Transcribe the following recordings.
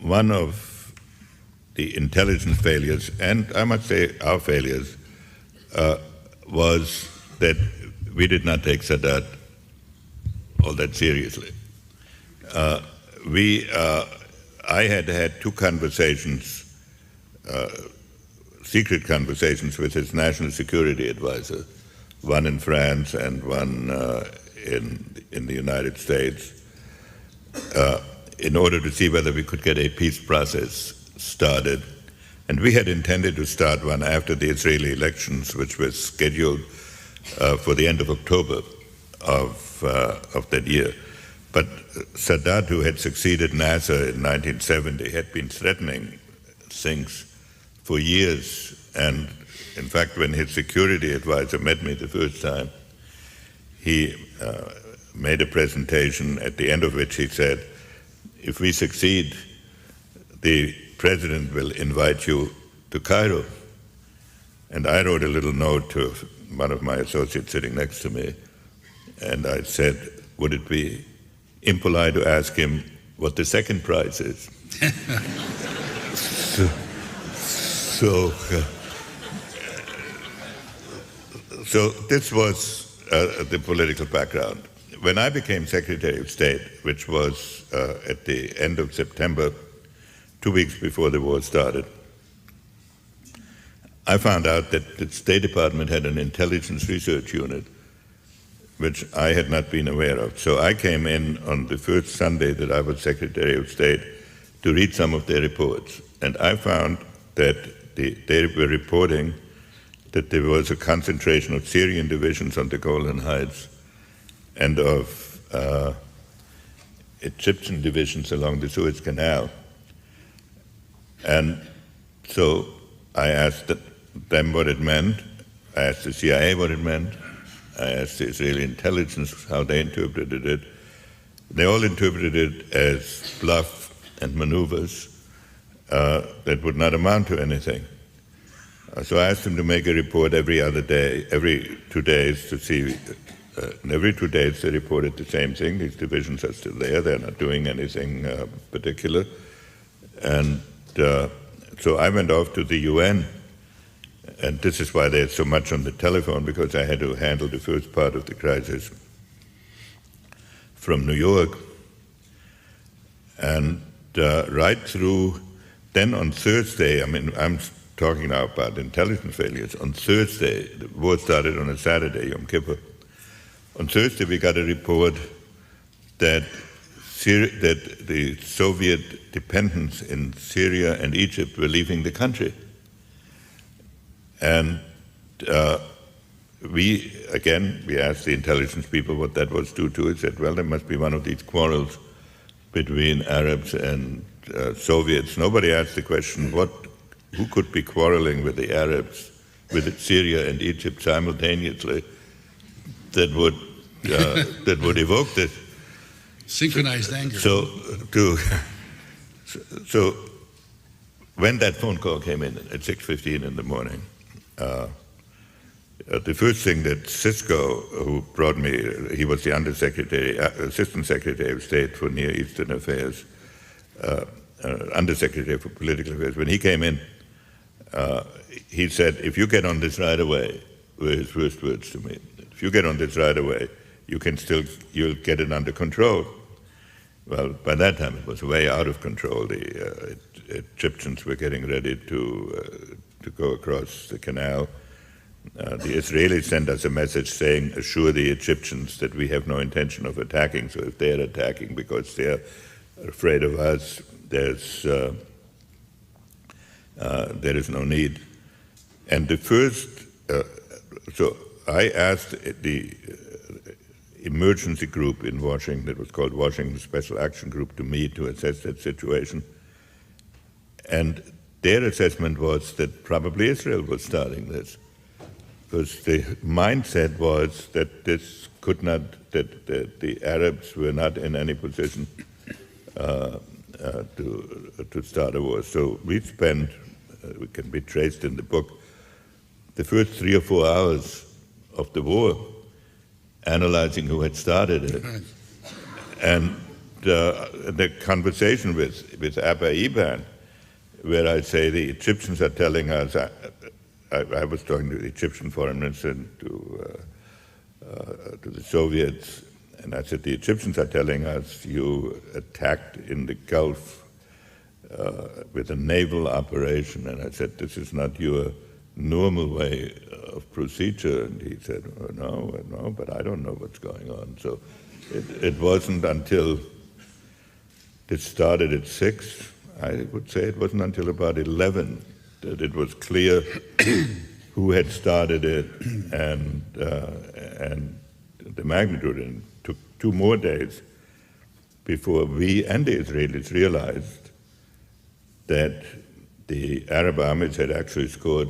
One of the intelligence failures, and I must say our failures, was that we did not take Sadat all that seriously. I had had two conversations, secret conversations with his national security advisor, one in France and one in the United States, in order to see whether we could get a peace process started. And we had intended to start one after the Israeli elections, which was scheduled for the end of October of that year. But Sadat, who had succeeded Nasser in 1970, had been threatening things for years. And in fact, when his security advisor met me the first time, he made a presentation at the end of which he said, if we succeed, the president will invite you to Cairo. And I wrote a little note to one of my associates sitting next to me, and I said, would it be impolite to ask him what the second prize is? So this was the political background. When I became Secretary of State, which was at the end of September, 2 weeks before the war started, I found out that the State Department had an intelligence research unit, which I had not been aware of. So I came in on the first Sunday that I was Secretary of State to read some of their reports. And I found that they were reporting that there was a concentration of Syrian divisions on the Golan Heights and of Egyptian divisions along the Suez Canal. And so I asked them what it meant. I asked the CIA what it meant. I asked the Israeli intelligence how they interpreted it. They all interpreted it as bluff and maneuvers that would not amount to anything. So I asked them to make a report every other day, every 2 days, to see. And every 2 days they reported the same thing. These divisions are still there. They're not doing anything particular. And so I went off to the UN. And this is why there's so much on the telephone, because I had to handle the first part of the crisis from New York. And right through, then on Thursday, I mean, I'm talking now about intelligence failures. On Thursday, the war started on a Saturday, Yom Kippur. On Thursday, we got a report that the Soviet dependents in Syria and Egypt were leaving the country. And we asked the intelligence people what that was due to. It said, well, there must be one of these quarrels between Arabs and Soviets. Nobody asked the question, who could be quarreling with the Arabs, with Syria and Egypt simultaneously, that would evoke this. Synchronized anger. So when that phone call came in at 6:15 in the morning, the first thing that Cisco, who brought me, he was the Assistant Secretary of State for Near Eastern Affairs, Undersecretary for Political Affairs, when he came in, he said, if you get on this right away, were his first words to me, if you get on this right away, you'll get it under control. Well, by that time it was way out of control. The Egyptians were getting ready to go across the canal. The Israelis sent us a message saying, assure the Egyptians that we have no intention of attacking. So if they're attacking because they're afraid of us, there is no need. And the first, so I asked the emergency group in Washington, that was called Washington Special Action Group, to meet to assess that situation. And their assessment was that probably Israel was starting this, because the mindset was that this could not, that the Arabs were not in any position to start a war. So we spent, we can be traced in the book, the first 3 or 4 hours of the war analyzing who had started it. And the conversation with Abba Eban, where I say the Egyptians are telling us, I was talking to the Egyptian foreign minister, to the Soviets, and I said, the Egyptians are telling us you attacked in the Gulf with a naval operation, and I said, this is not your normal way of procedure, and he said, oh, no, but I don't know what's going on. So it wasn't until it started at 6, I would say it wasn't until about 11 that it was clear who had started it and the magnitude. And it took 2 more days before we and the Israelis realized that the Arab armies had actually scored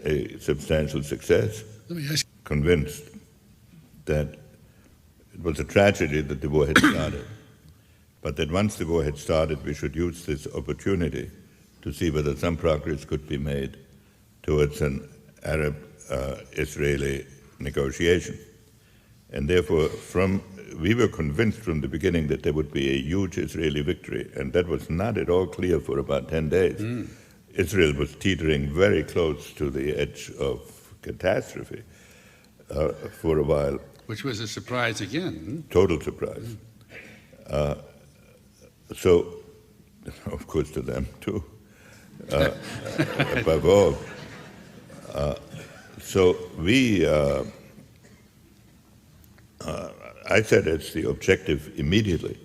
a substantial success. Let me ask Convinced that it was a tragedy that the war had started, but that once the war had started, we should use this opportunity to see whether some progress could be made towards an Arab-Israeli negotiation. And therefore, we were convinced from the beginning that there would be a huge Israeli victory, and that was not at all clear for about 10 days. Israel was teetering very close to the edge of catastrophe for a while. Which was a surprise again. Total surprise. So, of course, to them too, above all. So I said it's the objective immediately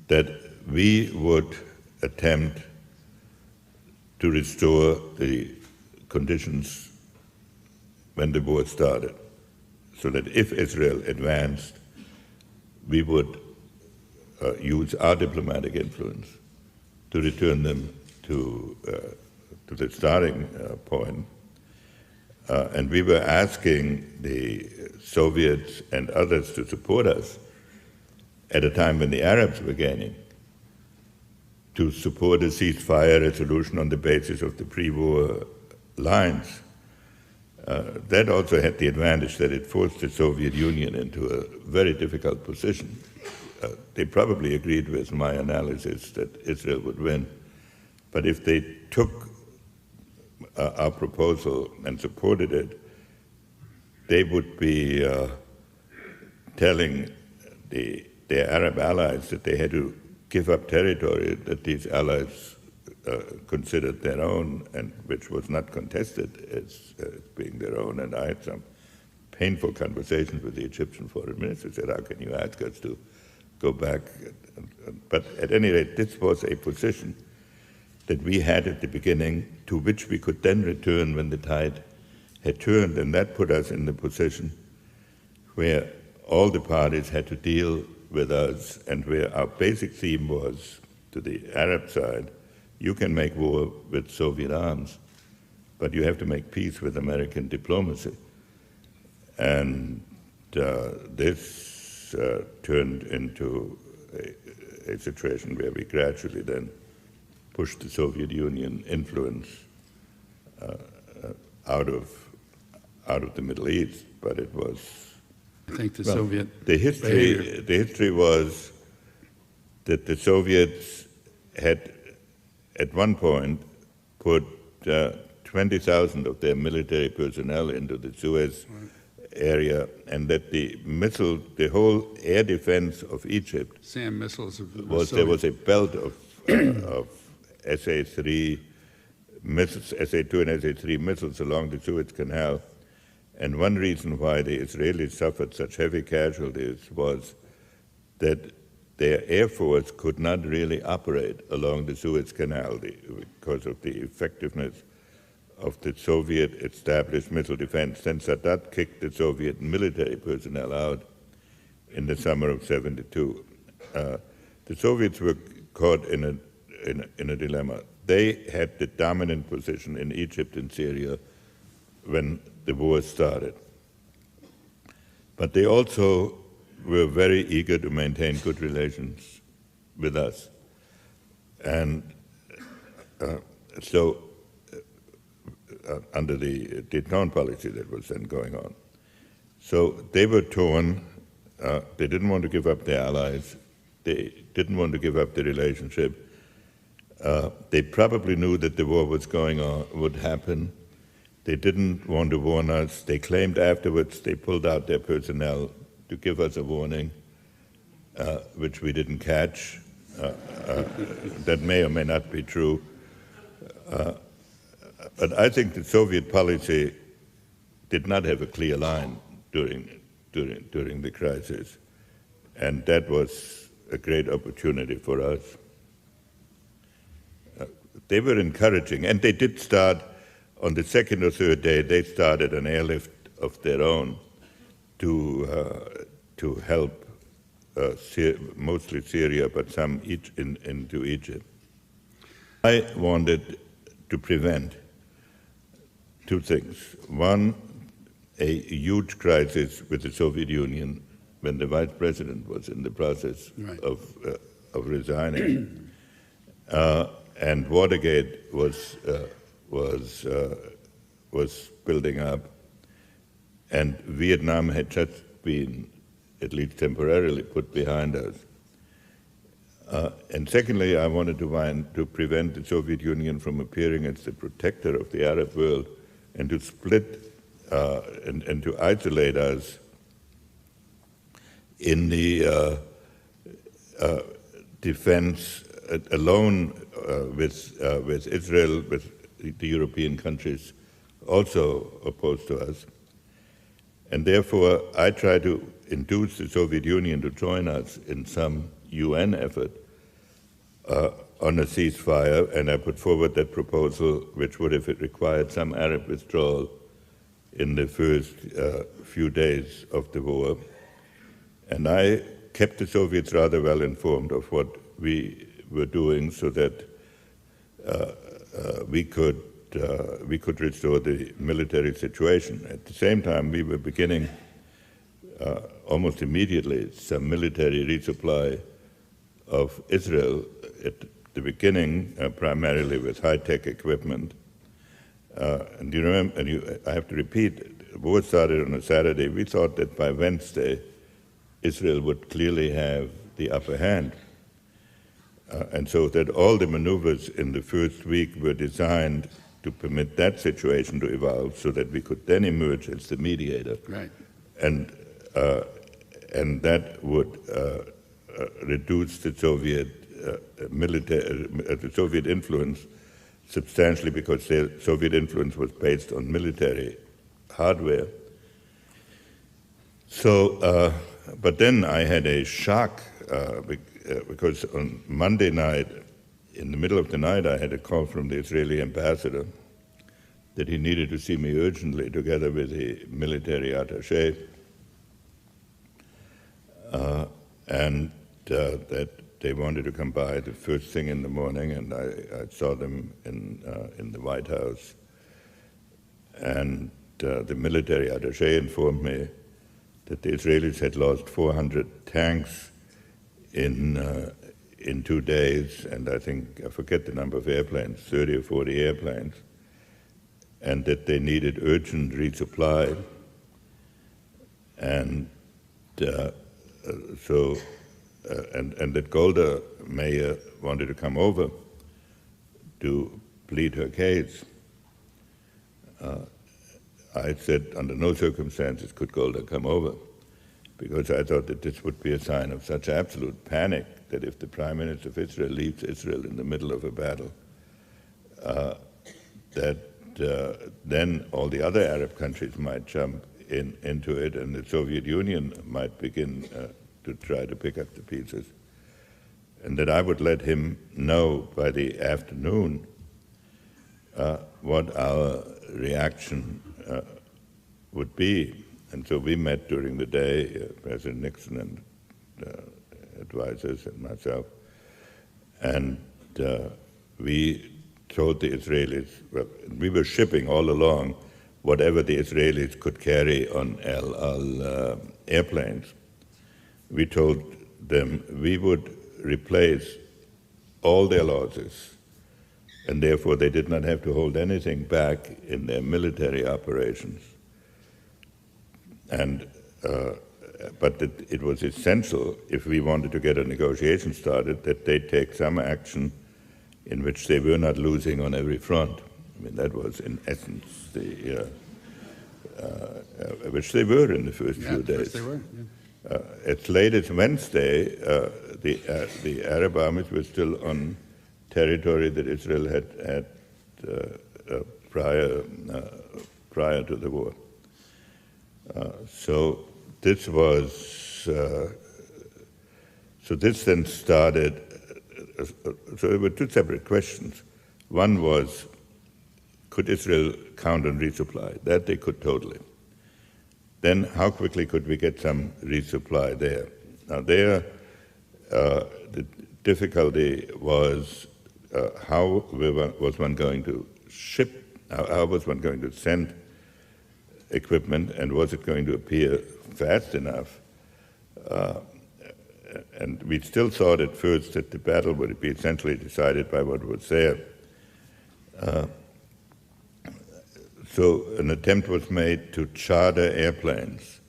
that we would attempt to restore the conditions when the war started, so that if Israel advanced, we would use our diplomatic influence to return them to the starting point. And we were asking the Soviets and others to support us at a time when the Arabs were gaining, to support a ceasefire resolution on the basis of the pre-war lines. That also had the advantage that it forced the Soviet Union into a very difficult position. They probably agreed with my analysis that Israel would win, but if they took our proposal and supported it, they would be telling their Arab allies that they had to give up territory that these allies considered their own, and which was not contested as being their own. And I had some painful conversations with the Egyptian foreign minister. Said, how can you ask us to go back? But at any rate, this was a position that we had at the beginning, to which we could then return when the tide had turned, and that put us in the position where all the parties had to deal with us, and where our basic theme was, to the Arab side, you can make war with Soviet arms, but you have to make peace with American diplomacy. And this turned into a situation where we gradually then pushed the Soviet Union influence out of the Middle East, but it was. I think the Soviet the history was that the Soviets had at one point put 20,000 of their military personnel into the Suez area, and that the whole air defense of Egypt SAM missiles there was a belt of SA-3 missiles, SA-2 and SA-3 missiles along the Suez Canal. And one reason why the Israelis suffered such heavy casualties was that their air force could not really operate along the Suez Canal because of the effectiveness of the Soviet established missile defense. Then Sadat kicked the Soviet military personnel out in the summer of '72. The Soviets were caught in a dilemma. They had the dominant position in Egypt and Syria when the war started. But they also were very eager to maintain good relations with us. And so under the détente policy that was then going on. So they were torn. They didn't want to give up their allies. They didn't want to give up the relationship. They probably knew that the war was going on, would happen. They didn't want to warn us. They claimed afterwards they pulled out their personnel to give us a warning, which we didn't catch. That may or may not be true. But I think the Soviet policy did not have a clear line during the crisis, and that was a great opportunity for us. They were encouraging, and they did start on the second or third day. They started an airlift of their own to help mostly Syria, but some into Egypt. I wanted to prevent two things. One, a huge crisis with the Soviet Union when the vice president was in the process of resigning, and Watergate was building up, and Vietnam had just been, at least temporarily, put behind us. And secondly, I wanted to prevent the Soviet Union from appearing as the protector of the Arab world and to split and to isolate us in the defense alone with Israel, with the European countries also opposed to us. And therefore, I tried to induce the Soviet Union to join us in some UN effort on a ceasefire, and I put forward that proposal, which would have required some Arab withdrawal in the first few days of the war. And I kept the Soviets rather well informed of what we were doing so that we could restore the military situation. At the same time, we were beginning almost immediately some military resupply of Israel at the beginning, primarily with high-tech equipment. And you remember, I have to repeat, the war started on a Saturday. We thought that by Wednesday, Israel would clearly have the upper hand. And so that all the maneuvers in the first week were designed to permit that situation to evolve so that we could then emerge as the mediator. Right. And that would reduce the Soviet the Soviet influence substantially, because the Soviet influence was based on military hardware. So, but then I had a shock because on Monday night, in the middle of the night, I had a call from the Israeli ambassador that he needed to see me urgently together with the military attaché, and that they wanted to come by the first thing in the morning, and I saw them in the White House. And the military attaché informed me that the Israelis had lost 400 tanks in 2 days, and I forget the number of airplanes, 30 or 40 airplanes, and that they needed urgent resupply. And and that Golda Meir wanted to come over to plead her case. I said under no circumstances could Golda come over, because I thought that this would be a sign of such absolute panic that if the Prime Minister of Israel leaves Israel in the middle of a battle, then all the other Arab countries might jump into it, and the Soviet Union might begin to try to pick up the pieces, and that I would let him know by the afternoon what our reaction would be. And so we met during the day, President Nixon and advisors and myself, and we told the Israelis, well, we were shipping all along whatever the Israelis could carry on El Al airplanes. We told them we would replace all their losses, and therefore they did not have to hold anything back in their military operations. And but it was essential, if we wanted to get a negotiation started, that they take some action in which they were not losing on every front. I mean, that was in essence which they were in the first few days. They were. Yeah. As late as Wednesday, the Arab armies were still on territory that Israel had prior to the war. So this was. So this then started. So there were two separate questions. One was, could Israel count on resupply? That they could totally. Then how quickly could we get some resupply there? Now there, the difficulty was how was one going to ship, how was one going to send equipment, and was it going to appear fast enough? And we still thought at first that the battle would be essentially decided by what was there. So an attempt was made to charter airplanes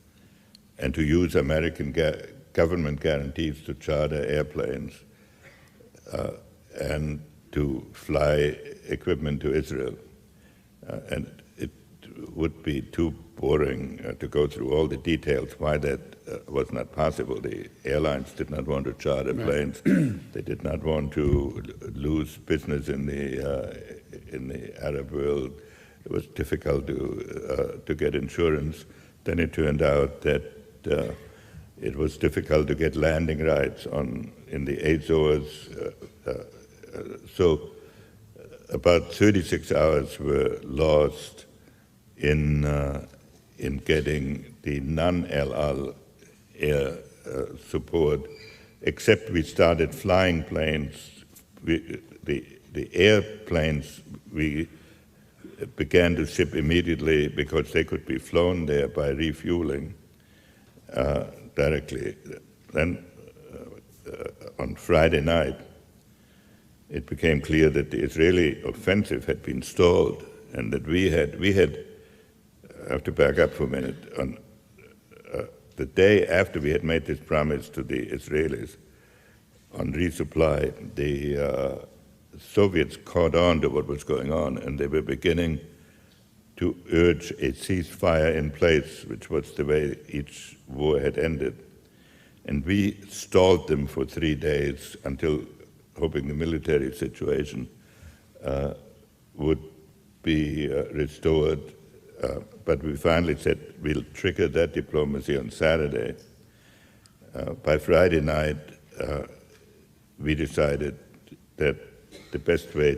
and to use American government guarantees to charter airplanes and to fly equipment to Israel. And it would be too boring to go through all the details why that was not possible. The airlines did not want to charter planes. They did not want to lose business in the Arab world. It was difficult to get insurance. Then it turned out that it was difficult to get landing rights in the Azores. So about 36 hours were lost in getting the non-El Al air support, except we started flying planes. The airplanes we began to ship immediately because they could be flown there by refueling directly. Then on Friday night, it became clear that the Israeli offensive had been stalled, and that we had I have to back up for a minute. On the day after we had made this promise to the Israelis on resupply, the Soviets caught on to what was going on, and they were beginning to urge a ceasefire in place, which was the way each war had ended. And we stalled them for 3 days until hoping the military situation would be restored. But we finally said we'll trigger that diplomacy on Saturday. By Friday night, we decided that the best way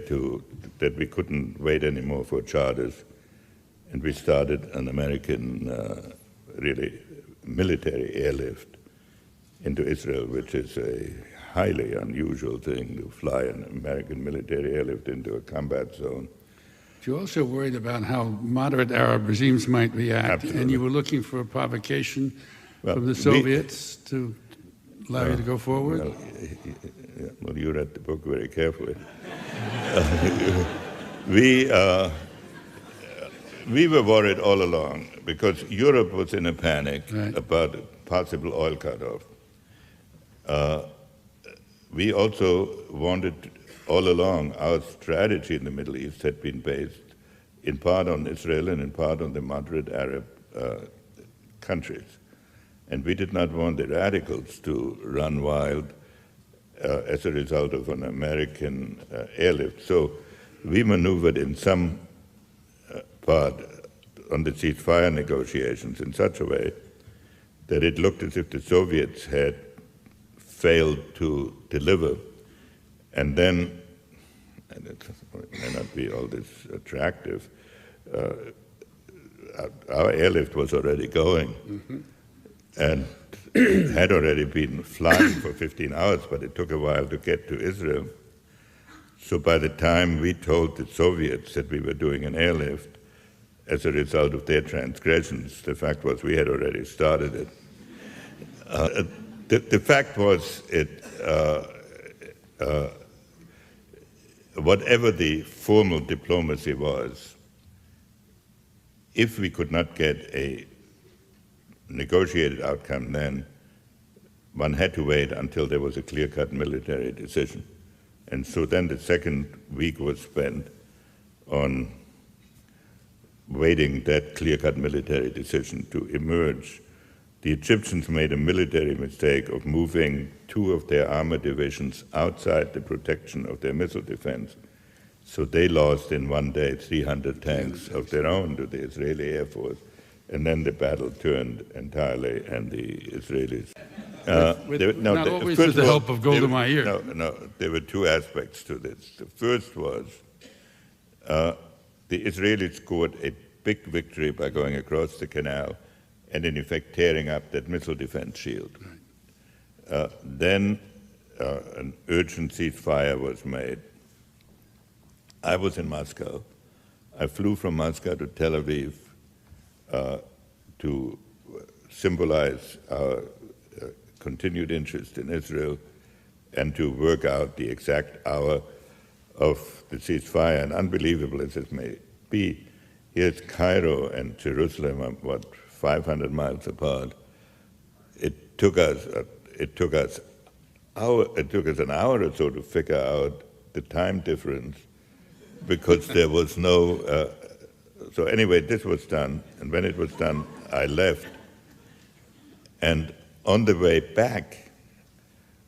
that we couldn't wait anymore for charters, and we started an American, really military airlift into Israel, which is a highly unusual thing to fly an American military airlift into a combat zone. You're also worried about how moderate Arab regimes might react, Absolutely. and you were looking for a provocation from the Soviets to allow you to go forward? Well, you read the book very carefully. We were worried all along because Europe was in a panic about a possible oil cutoff. We also wanted, all along, our strategy in the Middle East had been based in part on Israel and in part on the moderate Arab countries. And we did not want the radicals to run wild as a result of an American airlift. So we maneuvered in some part on the ceasefire negotiations in such a way that it looked as if the Soviets had failed to deliver. And then, and it may not be all this attractive, our airlift was already going and had already been flying for 15 hours, but it took a while to get to Israel. So by the time we told the Soviets that we were doing an airlift as a result of their transgressions, the fact was we had already started it. The fact was, whatever the formal diplomacy was, if we could not get a negotiated outcome then, one had to wait until there was a clear-cut military decision. And so then the second week was spent on waiting that clear-cut military decision to emerge. The Egyptians made a military mistake of moving 2 of their armor divisions outside the protection of their missile defense. So they lost in one day 300 tanks of their own to the Israeli Air Force. And then the battle turned entirely, and the Israelis... not always with the help of Golda Meir. No, there were 2 aspects to this. The first was the Israelis scored a big victory by going across the canal and in effect tearing up that missile defense shield. Then an urgent ceasefire was made. I was in Moscow. I flew from Moscow to Tel Aviv to symbolize our continued interest in Israel and to work out the exact hour of the ceasefire. And unbelievable as it may be, here's Cairo and Jerusalem, 500 miles apart. It took us an hour or so to figure out the time difference because there was no. So anyway, this was done, and when it was done, I left. And on the way back,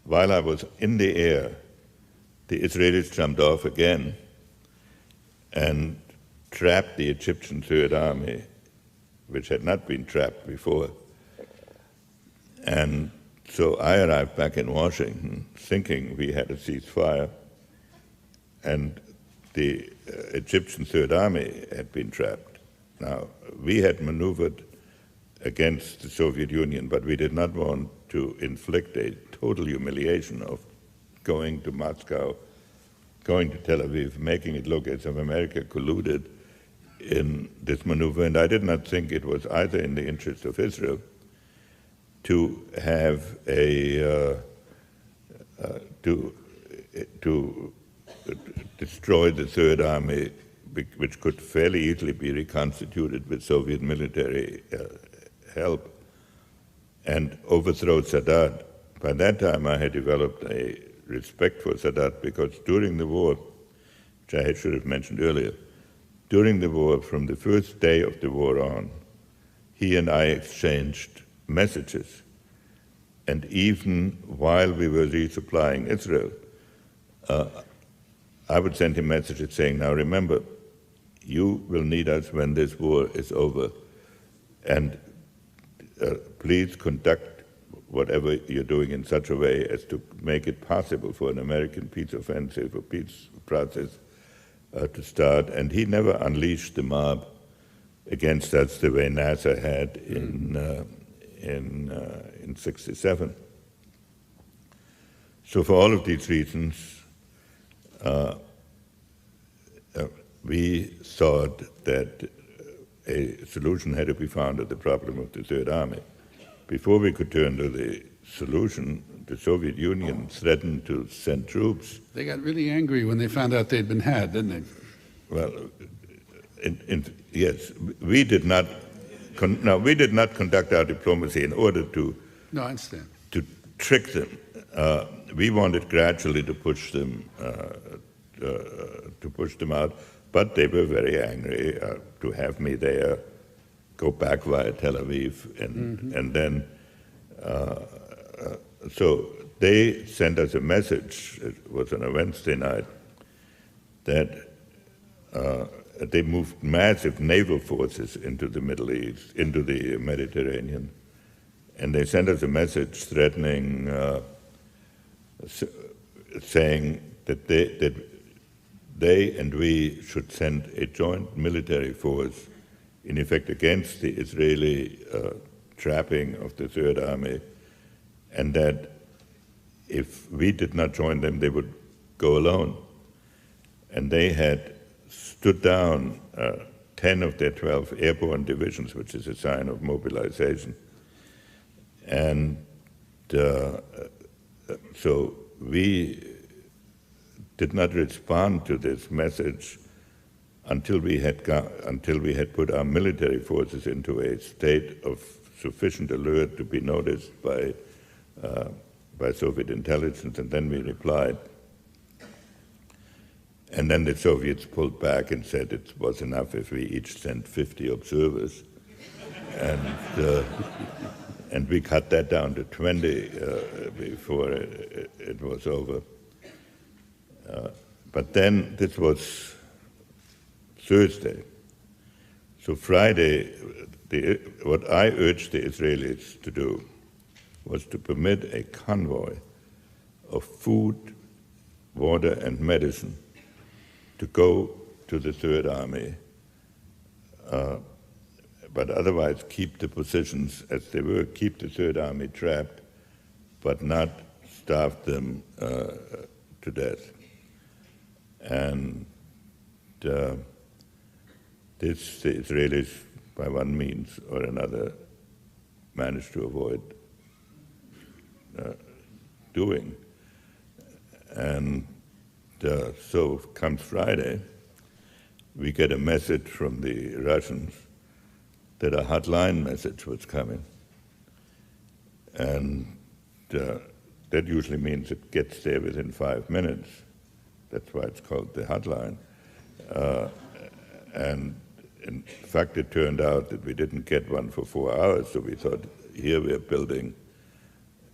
while I was in the air, the Israelis jumped off again and trapped the Egyptian Third Army, which had not been trapped before. And so I arrived back in Washington thinking we had a ceasefire, and the Egyptian Third Army had been trapped. Now, we had maneuvered against the Soviet Union, but we did not want to inflict a total humiliation of going to Moscow, going to Tel Aviv, making it look as if America colluded in this maneuver. And I did not think it was either in the interest of Israel to have to destroy the Third Army, which could fairly easily be reconstituted with Soviet military help, and overthrow Sadat. By that time, I had developed a respect for Sadat because during the war, which I should have mentioned earlier, during the war, from the first day of the war on, he and I exchanged messages. And even while we were resupplying Israel, I would send him messages saying, now remember, you will need us when this war is over, and please conduct whatever you're doing in such a way as to make it possible for an American peace offensive or peace process to start. And he never unleashed the mob against us the way NASA had in '67. So for all of these reasons, we thought that a solution had to be found to the problem of the Third Army. Before we could turn to the solution, the Soviet Union threatened to send troops. They got really angry when they found out they'd been had, didn't they? Well, yes, we did not. We did not conduct our diplomacy in order to. No, I understand. To trick them. We wanted gradually to push them out, but they were very angry to have me there, go back via Tel Aviv, and then so they sent us a message. It was on a Wednesday night that they moved massive naval forces into the Middle East, into the Mediterranean, and they sent us a message threatening, saying that they and we should send a joint military force, in effect against the Israeli trapping of the Third Army, and that if we did not join them, they would go alone. And they had stood down 10 of their 12 airborne divisions, which is a sign of mobilization. And so we did not respond to this message until we had put our military forces into a state of sufficient alert to be noticed by Soviet intelligence, and then we replied. And then the Soviets pulled back and said it was enough if we each sent 50 observers. And we cut that down to 20 before it was over. But then this was Thursday. So Friday, what I urged the Israelis to do was to permit a convoy of food, water, and medicine to go to the Third Army, but otherwise keep the positions as they were, keep the Third Army trapped, but not starve them to death. And this the Israelis, by one means or another, managed to avoid doing. And so comes Friday, we get a message from the Russians that a hotline message was coming. And that usually means it gets there within 5 minutes. That's why it's called the hotline. And in fact, it turned out that we didn't get one for 4 hours, so we thought, here we're building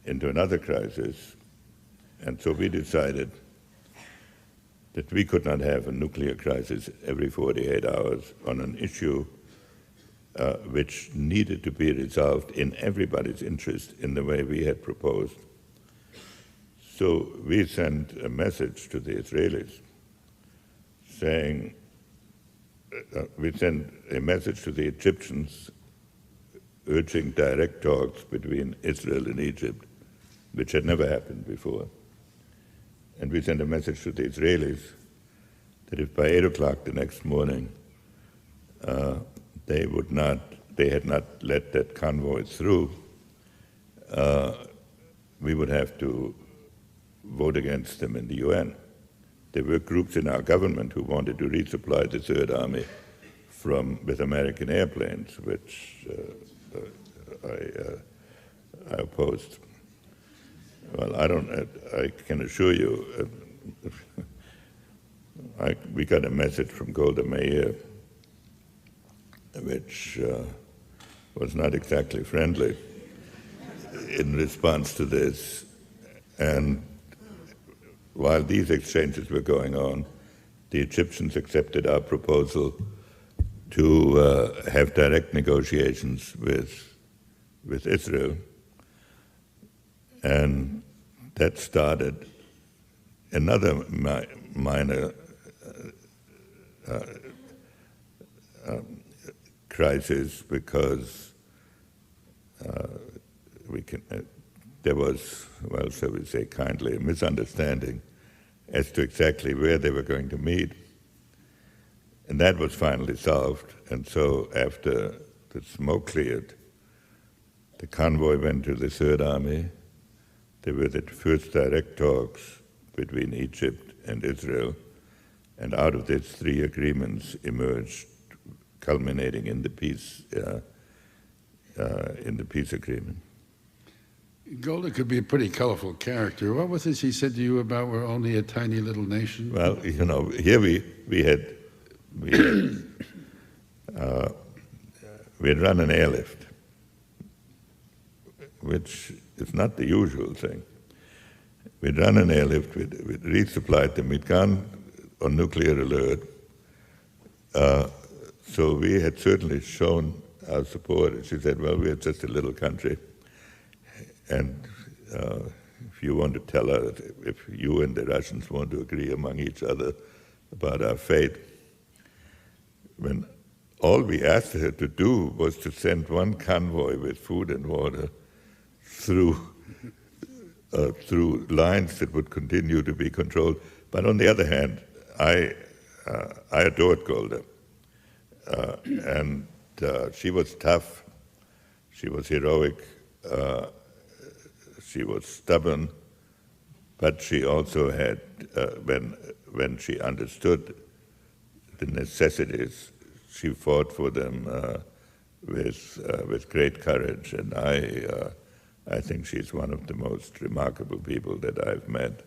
into another crisis. And so we decided that we could not have a nuclear crisis every 48 hours on an issue which needed to be resolved in everybody's interest in the way we had proposed. So we sent a message to the Israelis saying, we sent a message to the Egyptians urging direct talks between Israel and Egypt, which had never happened before. And we sent a message to the Israelis that if by 8 o'clock the next morning they had not let that convoy through, we would have to vote against them in the UN. There were groups in our government who wanted to resupply the Third Army with American airplanes, which I opposed. Well, I can assure you, we got a message from Golda Meir, which was not exactly friendly in response to this. And while these exchanges were going on, the Egyptians accepted our proposal to have direct negotiations with Israel. And that started another minor crisis, because there was, well, shall we say kindly, a misunderstanding as to exactly where they were going to meet. And that was finally solved. And so after the smoke cleared, the convoy went to the Third Army. There were the first direct talks between Egypt and Israel, and out of this 3 agreements emerged, culminating in the peace agreement. Golda could be a pretty colorful character. What was it she said to you about we're only a tiny little nation? Well, you know, here we had run an airlift, which is not the usual thing. We'd run an airlift, we'd resupplied them, we'd gone on nuclear alert. So we had certainly shown our support. And she said, well, we're just a little country. And if you want to tell her, if you and the Russians want to agree among each other about our fate, when all we asked her to do was to send one convoy with food and water through lines that would continue to be controlled. But on the other hand, I adored Golda. And she was tough, she was heroic, she was stubborn, but she also had, when she understood the necessities, she fought for them with great courage, and I think she's one of the most remarkable people that I've met.